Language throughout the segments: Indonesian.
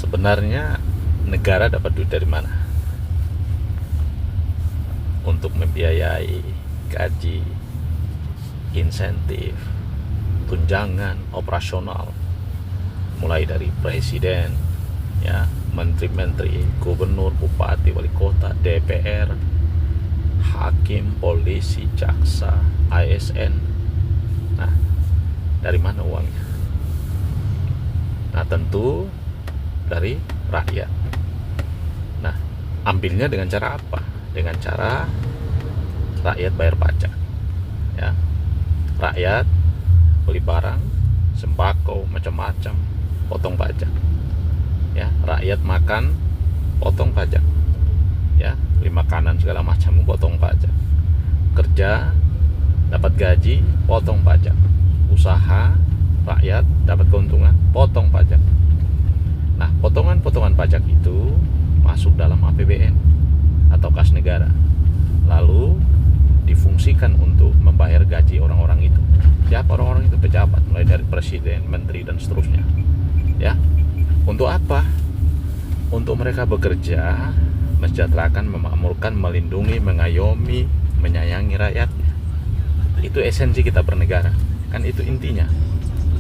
Sebenarnya negara dapat duit dari mana untuk membiayai gaji, insentif, tunjangan operasional, mulai dari presiden, ya, menteri-menteri, gubernur, bupati, wali kota, DPR, hakim, polisi, jaksa, ASN. Nah, dari mana uangnya? Nah, tentu dari rakyat. Nah, ambilnya dengan cara apa? Dengan cara rakyat bayar pajak, ya. Rakyat beli barang, sembako, macam-macam, potong pajak, ya. Rakyat makan, potong pajak, ya. Beli makanan segala macam, potong pajak. Kerja, dapat gaji, potong pajak. Usaha, rakyat dapat keuntungan, potong pajak. Nah, potongan-potongan pajak itu masuk dalam APBN atau kas negara, lalu difungsikan untuk membayar gaji orang-orang itu. Siapa orang-orang itu? Pejabat, mulai dari presiden, menteri, dan seterusnya, ya. Untuk apa? Untuk mereka bekerja, mensejahterakan, memakmurkan, melindungi, mengayomi, menyayangi rakyatnya. Itu esensi kita bernegara, kan itu intinya.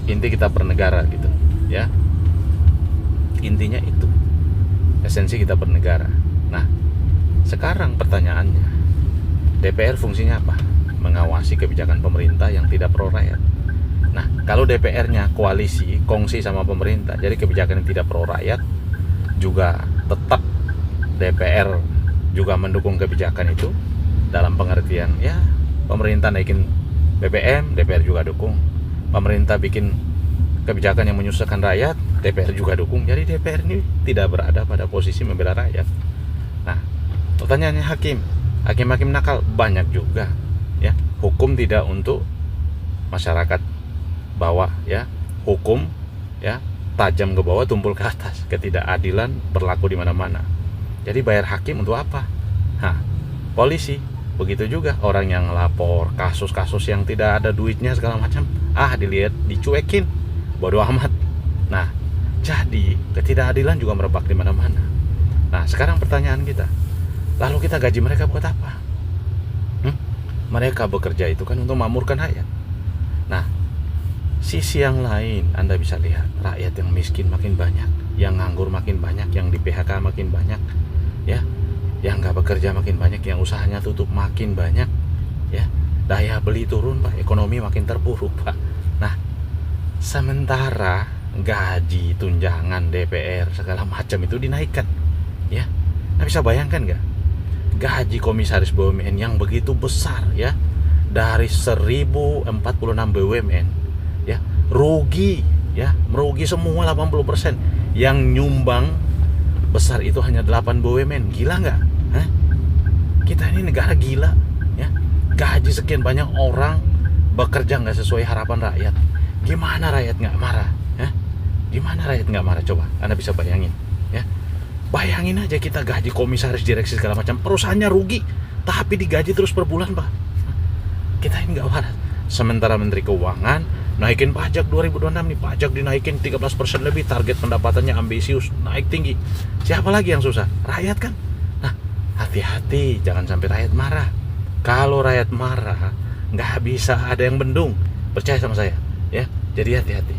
Inti kita bernegara gitu, ya. Intinya itu esensi kita bernegara. Nah, sekarang pertanyaannya, DPR fungsinya apa? Mengawasi kebijakan pemerintah yang tidak pro rakyat. Nah, kalau DPR-nya koalisi, kongsi sama pemerintah, jadi kebijakan yang tidak pro rakyat, juga tetap DPR juga mendukung kebijakan itu, dalam pengertian, ya, pemerintah naikin BBM, DPR juga dukung. Pemerintah bikin kebijakan yang menyusahkan rakyat, DPR juga dukung. Jadi DPR ini tidak berada pada posisi membela rakyat. Nah, pertanyaannya hakim nakal banyak juga, ya. Hukum tidak untuk masyarakat bawah, ya. Hukum, ya, tajam ke bawah, tumpul ke atas. Ketidakadilan berlaku di mana-mana. Jadi bayar hakim untuk apa? Polisi begitu juga, orang yang lapor kasus-kasus yang tidak ada duitnya segala macam, dilihat, dicuekin, bodoh amat. Nah, jadi ketidakadilan juga merebak di mana-mana. Nah, sekarang pertanyaan kita, lalu kita gaji mereka buat apa? Mereka bekerja itu kan untuk memakmurkan rakyat. Nah, sisi yang lain Anda bisa lihat, rakyat yang miskin makin banyak, yang nganggur makin banyak, yang di PHK makin banyak, ya, yang nggak bekerja makin banyak, yang usahanya tutup makin banyak, ya. Daya beli turun, Pak, ekonomi makin terpuruk, Pak. Nah, sementara gaji, tunjangan DPR segala macam itu dinaikkan, ya. Nah, bisa bayangkan nggak? Gaji komisaris BUMN yang begitu besar, ya, dari 1046 BUMN, ya, rugi, ya, merugi semua 80%. Yang nyumbang besar itu hanya 8 BUMN. Gila nggak? Kita ini negara gila, ya. Gaji sekian banyak orang, bekerja nggak sesuai harapan rakyat. Gimana rakyat nggak marah? Gimana rakyat nggak marah? Coba Anda bisa bayangin, ya. Bayangin aja kita gaji komisaris, direksi segala macam, perusahaannya rugi, tapi digaji terus per bulan, Pak. Kita ini nggak marah. Sementara Menteri Keuangan naikin pajak 2026 nih, pajak dinaikin 13% lebih, target pendapatannya ambisius, naik tinggi. Siapa lagi yang susah? Rakyat kan? Nah, hati-hati, jangan sampai rakyat marah. Kalau rakyat marah, nggak bisa ada yang bendung. Percaya sama saya, ya. Jadi hati-hati.